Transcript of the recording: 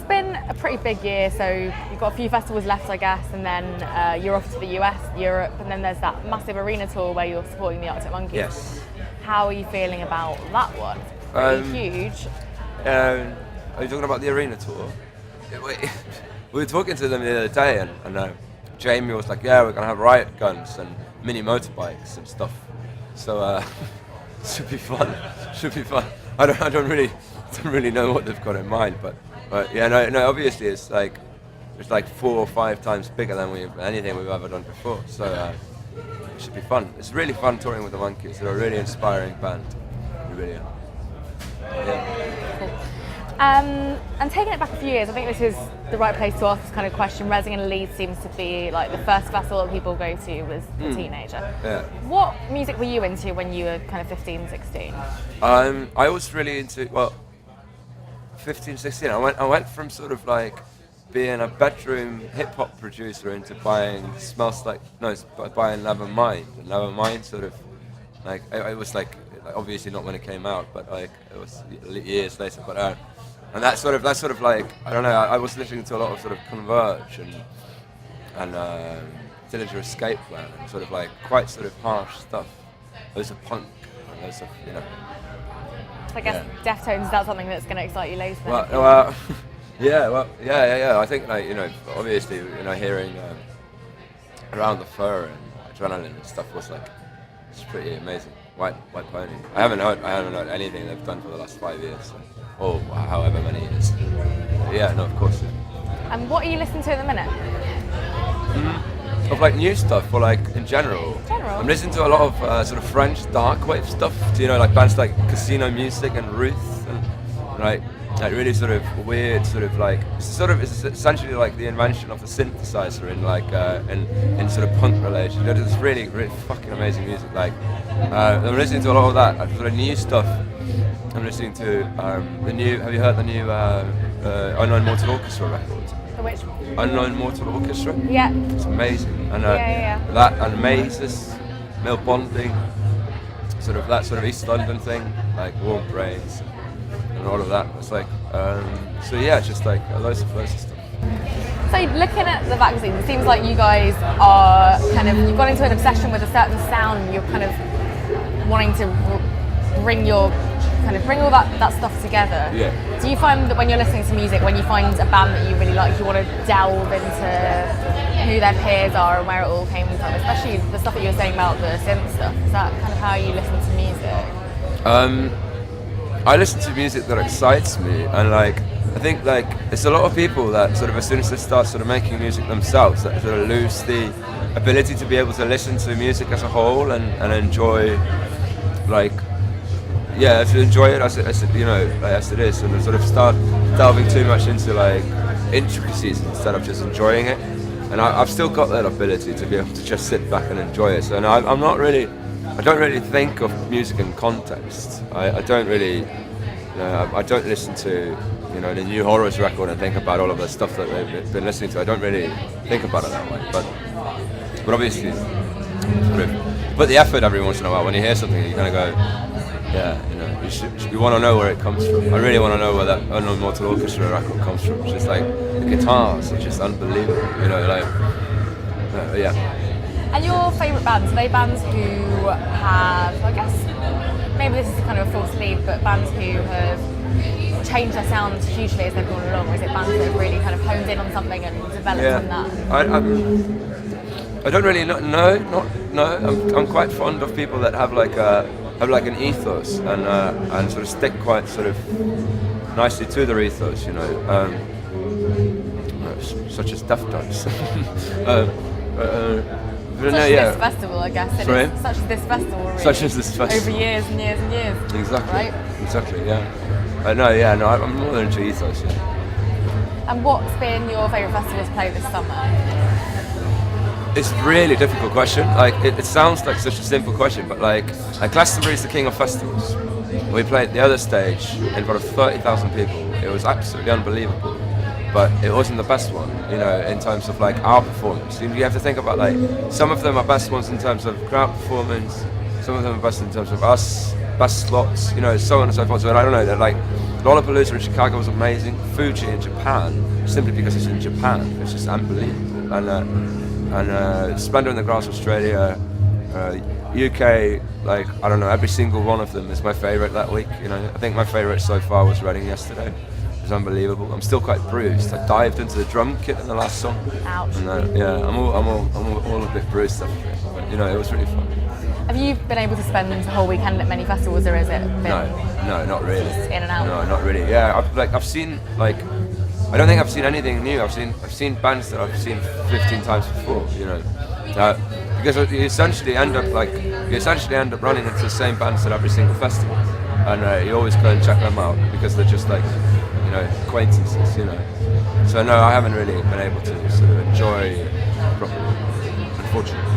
It's been a pretty big year, so you've got a few festivals left, I guess, and then you're off to the US, Europe, and then there's that massive arena tour where you're supporting the Arctic Monkeys. Yes. How are you feeling about that one? It's pretty huge. Are you talking about the arena tour? We were talking to them the other day, and Jamie was like, "Yeah, we're gonna have riot guns and mini motorbikes and stuff." So should be fun. Should be fun. I don't really know what they've got in mind, but yeah, no. Obviously, it's like 4 or 5 times bigger than anything we've ever done before. So it should be fun. It's really fun touring with the Monkeys. They're a really inspiring band. They really are. Yeah. Cool. And taking it back a few years, I think this is the right place to ask this kind of question. Reading and Leeds seems to be like the first festival that people go to as a teenager. Yeah. What music were you into when you were kind of 15, 16? I was really into 15, 16. I went from sort of like being a bedroom hip hop producer into buying buying Nevermind. And Nevermind sort of like it was like obviously not when it came out, but like it was years later. But and that's sort of like I don't know. I was listening to a lot of sort of Converge and Dillinger Escape Plan and sort of like quite sort of harsh stuff. Loads of punk and loads of I guess Deftones, is that something that's going to excite you later? Yeah. I think obviously hearing Around the Fur and Adrenaline and stuff was like it's pretty amazing. White Pony. I haven't heard anything they've done for the last 5 years, or however many years. Yeah, no, of course. Yeah. And what are you listening to at the minute? Of like new stuff, or like in general. I'm listening to a lot of sort of French dark wave stuff. Do you know like bands like Casino Music and Ruth, and like really sort of weird, sort of like it's essentially like the invention of the synthesizer in like in sort of punk relation. It's really fucking amazing music. Like I'm listening to a lot of that sort of new stuff. I'm listening to the new. Have you heard the new Unknown Mortal Orchestra record? The which? Unknown Mortal Orchestra. Yeah. It's amazing. And yeah. that and Mazes, Mill Bonding, sort of that sort of East London thing, like Warm Brains. And all of that. It's like, so yeah, just like loads of stuff. So looking at the Vaccines, it seems like you guys are you've got into an obsession with a certain sound. You're kind of wanting to bring all that stuff together. Yeah. Do you find that when you're listening to music, when you find a band that you really like, you want to delve into who their peers are and where it all came from, especially the stuff that you were saying about the synth stuff? Is that kind of how you listen to music? I listen to music that excites me, and like I think like it's a lot of people that sort of as soon as they start sort of making music themselves, that sort of lose the ability to be able to listen to music as a whole and enjoy to enjoy it as it is, and sort of start delving too much into like intricacies instead of just enjoying it. And I've still got that ability to be able to just sit back and enjoy it. So I don't really think of music in context. I don't really, I don't listen to, the new Horrors record and think about all of the stuff that they've been listening to. I don't really think about it that way. But obviously, sort of put the effort every once in a while. When you hear something, you kind of go, yeah, you want to know where it comes from. I really want to know where that Unknown Mortal Orchestra record comes from. It's just like the guitars are just unbelievable. Yeah. And your favourite bands, are they bands who have, I guess, maybe this is kind of a false lead, but bands who have changed their sound hugely as they've gone along, or is it bands that have really kind of honed in on something and developed on that? I don't really know. No. I'm quite fond of people that have like an ethos and sort of stick quite sort of nicely to their ethos, such as Deftones. This festival, I guess. Such as this festival, really. Such as this festival. Over years and years and years. Exactly. Right? Exactly, yeah. I'm more than into ethos, yeah. And what's been your favourite festival to play this summer? It's a really difficult question. Like it sounds like such a simple question, but like Glastonbury is the king of festivals. We played the other stage in front of 30,000 people. It was absolutely unbelievable. But it wasn't the best one, in terms of like our performance. You have to think about like some of them are best ones in terms of crowd performance, some of them are best in terms of us, best slots, so on and so forth. So I don't know. That like Lollapalooza in Chicago was amazing. Fuji in Japan, simply because it's in Japan, it's just unbelievable. And Splendor in the Grass Australia, UK, like, I don't know, every single one of them is my favourite that week. You know, I think my favourite so far was Reading yesterday. It was unbelievable. I'm still quite bruised. I dived into the drum kit in the last song. Ouch. And yeah, I'm all a bit bruised after it. But, you know, it was really fun. Have you been able to spend the whole weekend at many festivals, or is it been No, not really. just in and out? No, not really. Yeah, I've seen, like, I don't think I've seen anything new. I've seen bands that I've seen 15 times before. You know, because you essentially end up running into the same bands at every single festival, and you always go and check them out because they're just like, you know, acquaintances. You know, so no, I haven't really been able to sort of enjoy it properly, unfortunately.